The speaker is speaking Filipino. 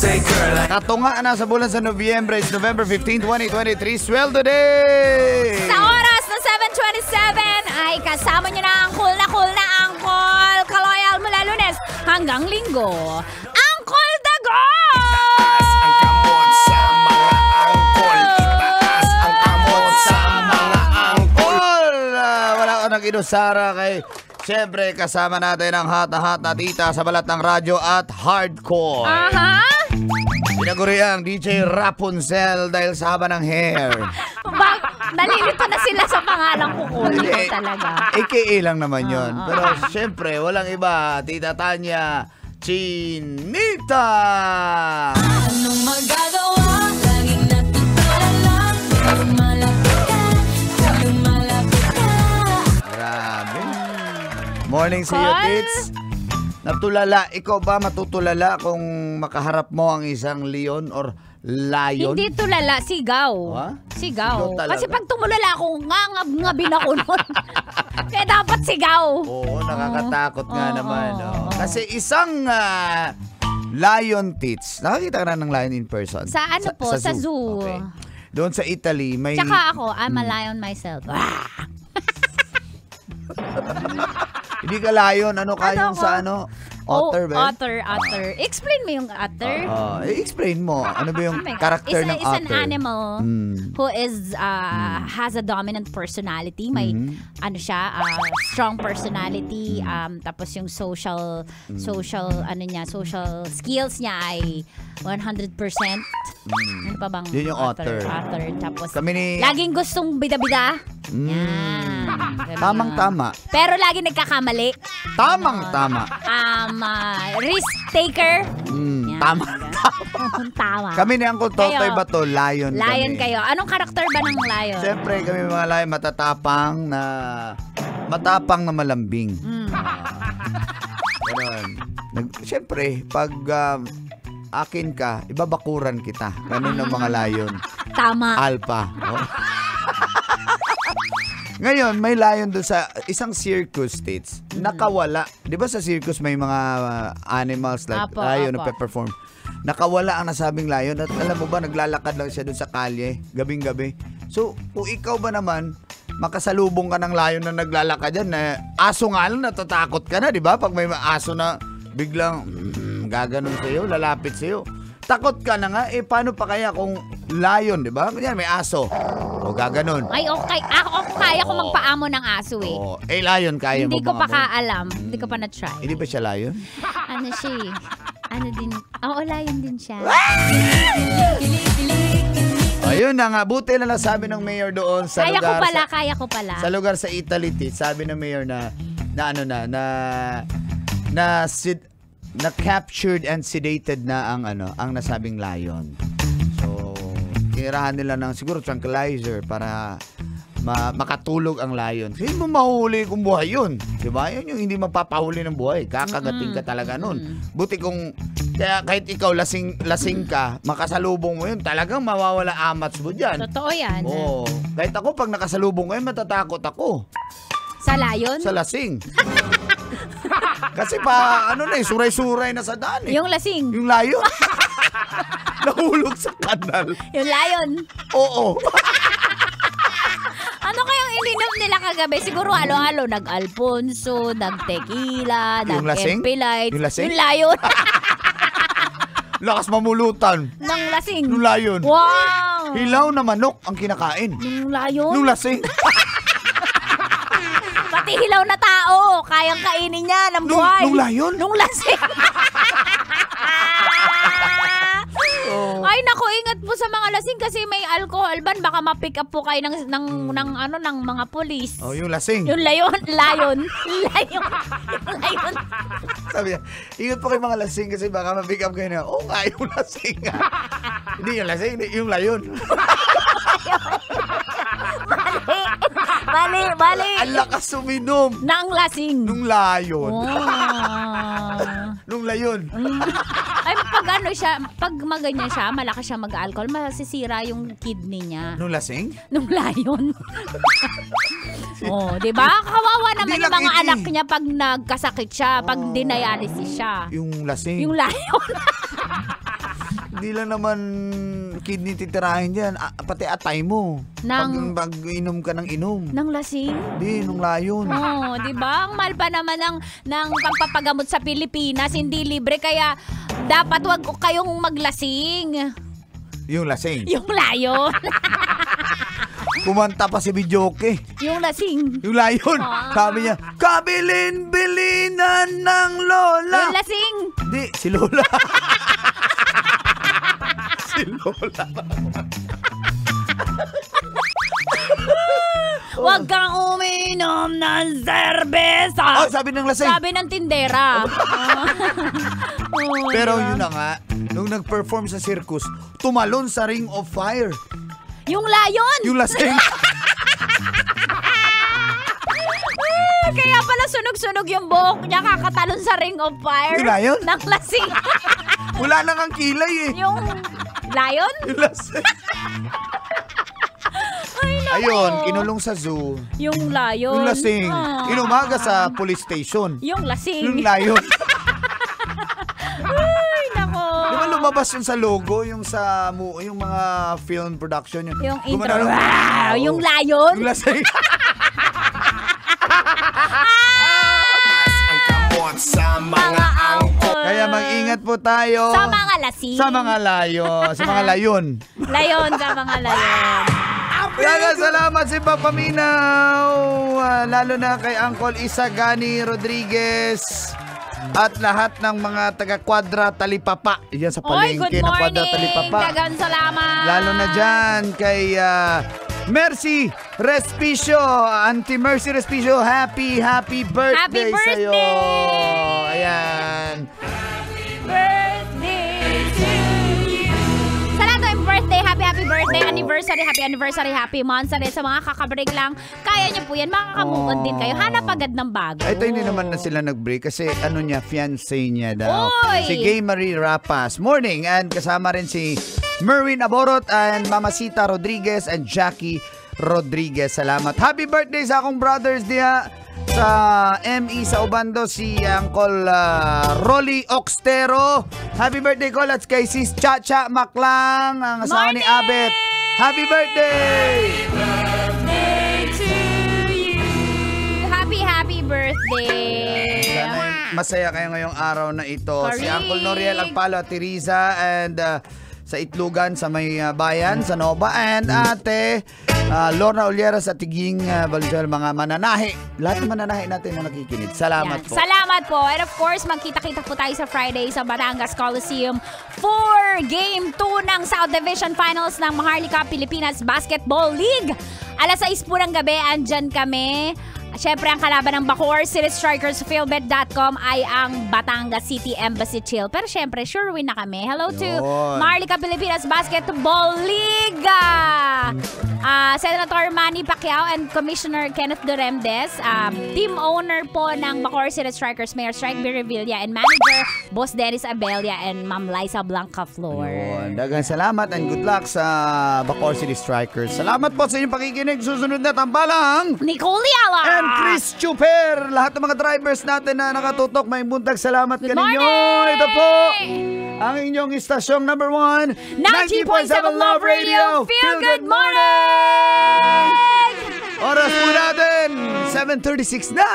Katunga na sa bulan sa Nobyembre. It's November 15, 2023. Sweldo Day! Sa oras na 7:27 ay kasama nyo na ang cool na Angkol Kaloyal mula Lunes hanggang Linggo. Angkol Dago! Itaas ang kamot sa mga angkol. Itaas ang kamot sa mga angkol. Wala ka nang inusara kay... Siyempre, kasama natin ang hot na tita sa balat ng radyo at hardcore. Aha! Pinaguri ang DJ Rapunzel dahil sa haba ng hair. Nalilito na sila sa pangalang kukunin ko talaga. AKA lang naman yun. Pero siyempre, walang iba. Tita Tanya Chinita! Anong magagawa? Laging natutulala. Lumalapit ka. Lumalapit ka. Grabe. Morning sa iyo, Call? Tits. Natulala. Ikaw ba matutulala kung makaharap mo ang isang leon or lion? Hindi tulala, sigaw. Ha? Sigaw. Sigaw talaga. Kasi pag tumulala ako, ngangab-ngabin ako nun. Kaya dapat sigaw. Oo, nakakatakot nga Oo, naman. oo. Kasi isang lion, Tits. Nakakita ka na ng lion in person? Sa ano po? Sa zoo. Okay. Doon sa Italy, may... Tsaka ako, I'm a lion myself. Hindi ka lion. Ano kayong Ano sa ano? Otter ba? Otter. Explain mo yung otter. Explain mo. Ano ba yung character ng Is an otter? animal who is has a dominant personality. May ano siya, strong personality. Tapos yung social skills niya ay 100%. Ano pa bang Yun yung otter. Tapos Kami ni... laging gustong bida-bida. Yan. Ganun Tamang-tama. yun. Pero laging nagkakamali. Tamang-tama. Risk taker. Yan. Tama. Tama. Kami ni Uncle Totoy Kayo. ba to? Lion Lion kami. kayo. Anong karakter ba ng lion? Siyempre, kami mga lion matapang na malambing. Ganun. Siyempre, pag akin ka, ibabakuran kita. Ganun ang mga lion. Tama. Alpha. Oh. Ngayon, may lion doon sa isang circus, States. Nakawala. Di ba sa circus may mga animals like lion na perform? Nakawala ang nasabing lion. At alam mo ba, naglalakad lang siya doon sa kalye, gabing-gabi. So, kung ikaw ba naman, makasalubong ka ng lion na naglalakad dyan, na aso nga lang, natatakot ka na, di ba? Pag may aso na biglang gaganon sa'yo, lalapit sa'yo. Takot ka na nga, paano pa kaya kung lion, di ba? Yan, may aso. O, gaganon. Ay, okay. Ako kaya ko magpaamo ng aso eh. O, lion, kaya mo Hindi ko bang pa amoy? kaalam. Hindi ko pa na-try. Hindi ba siya lion? Ano siya eh. Ano din. Oo, lion din siya. Ayun na nga, buti na nasabi ng mayor doon sa Kaya lugar. ko pala. Sa lugar sa Italy, sabi ng mayor na captured and sedated na ang nasabing lion. So, tinirahan nila ng siguro tranquilizer para makatulog ang lion. Hindi mo mahuli kung buhay yun. Diba? Yun yung hindi mapapahuli ng buhay. Kakagating ka talaga nun. Buti kung kahit ikaw lasing ka, makasalubong mo yun, talagang mawawala amats mo dyan. Totoo yan. Oo. Kahit ako, pag nakasalubong ko yun, matatakot ako. Sa lion? Sa lasing. Kasi suray-suray na sa daan eh. Yung lasing. Yung lion. Nahulog sa kanal. Yung lion. Oo. Ano kayang ininom nila kagabi? Siguro halo-halo. Nag-Alfonso, nag-tequila, Yung lasing? nag-Empilite. Yung lasing? Yung lion. Lakas mamulutan. Ng lasing. Yung lion. Wow! Hilaw na manok ang kinakain. Yung lion? Yung lasing. Pati hilaw na tao. Kayang kainin niya ng buhay. Nung lion? Nung lasing. Oh. Ay nako, ingat po sa mga lasing kasi may alcohol ban, baka ma-pick up po kayo ng mga pulis. Oh, yung lasing. Yung lion. Sabi niya, ingat po kayo mga lasing kasi baka ma-pick up kayo na, nga, yung lasing. Hindi yung lasing, yung layon. Bali. Ang lakas suminom. Nang lasing. Nung layon. Oh. Nung layon. Ay, pag maganyan siya, malakas siya mag-alcohol, masisira yung kidney niya. Nung lasing? Nung lion. Oh, 'di ba? Kawawa naman Hindi yung mga lang anak niya pag nagkasakit siya, pag dinialysis siya. Yung lasing. Yung lion. Hindi lang naman kidney titirahin dyan. Pati atay mo. Pag inom ka ng inom. Nang lasing? Hindi, nung layon. Oo, di ba? Ang mahal pa naman ng pampapagamot sa Pilipinas, hindi libre, kaya dapat wag kayong maglasing. Yung lasing. Yung layon. Kumanta pa si Bidyoke. Yung lasing. Yung layon. Sabi niya, kabilin-bilinan ng Lola. Yung lasing. Hindi, si Lola. Si Lola. Huwag kang uminom ng serbesa. Oh, sabi ng lasing. Sabi ng tindera. Pero yun na nga, nung nag-perform sa circus, tumalon sa Ring of Fire. Yung layon. Yung lasing. Kaya pala sunog-sunog yung buhok niya kakatalon sa Ring of Fire. Yung layon? Ng lasing. Wala nang ang kilay eh. Yung layon? Yung lasing. Ay, naku. Ayun, kinulong sa zoo. Yung layon. Yung lasing. Ah. Inumaga sa police station. Yung lasing. Yung layon. Ay, nako. Di ba lumabas yun sa logo, yung sa yung mga film production yun? Yung intro. Gumana- Wow, yung layon. Yung lasing. Sa mga angkol. Kaya mag-ingat po tayo. Sa mga lasing. Sa mga layon. Layon, sa mga layon. Kaya salamat si Papaminaw. Lalo na kay Uncle Isagani Rodriguez. At lahat ng mga taga-Quadra Talipapa. Yan sa Oy, good palengke ng Quadra morning. Talipapa. Dagan salamat. Lalo na dyan kay Mercy Respicio. Auntie Mercy Respicio, happy birthday, sa'yo. Ayan. Birthday to you. Sa lahat ng birthday, happy birthday, anniversary, happy months. Sa mga kakabreak lang, kaya niyo po yan. Makakamove on din kayo. Hanap agad ng bago. Ito hindi naman na sila nag-break kasi fiancé niya daw. Oy! Si Gay Marie Rapas. Morning, and kasama rin si Merwin Aborot and Mamacita Rodriguez and Jackie Rodriguez. Salamat. Happy birthday sa akong brothers diha sa ME sa Ubando, si Uncle Rolly Oxtero. Happy birthday ko at kay Sis Chacha Maklang, ang asawa ni Abet. Happy birthday! Birthday to you. Happy birthday. Sana masaya kayo ngayong araw na ito. Si Correct. Uncle Noriel Agpalo at Teresa and sa Itlugan sa may bayan, sa Nova, and ate Lorna Olieras at Tiging Valenzuela, mga mananahi. Lahat ng mananahi natin na nakikinig. Salamat Yan. po. Salamat po. And of course, magkita-kita po tayo sa Friday sa Batangas Coliseum for Game 2 ng South Division Finals ng Maharlika Pilipinas Basketball League. Alas 6 po ng gabi, andyan kami. Siyempre, ang kalaban ng Bacoor City Strikers sa philbet.com ay ang Batangas City Embassy Chill. Pero siyempre, sure win na kami. Hello to Yun. Maharlika Pilipinas Basketball League! Senator Manny Pacquiao and Commissioner Kenneth Duremdes, team owner po ng Bacoor City Strikers, Mayor Strike B. Revilla, and manager Boss Dennis Abella and Ma'am Liza Blanca Flor. Yun. Dagang salamat and good luck sa Bacoor City Strikers. Salamat po sa inyong pakikinig. Susunod na tambalang Nicole Yala! and Chris Chuper. Lahat ng mga drivers natin na nakatutok, may buntag salamat Good kaninyo. morning! Ito po ang inyong istasyong number 1, 90.7 Love Radio. Feel good morning! Oras po natin, 7:36 na.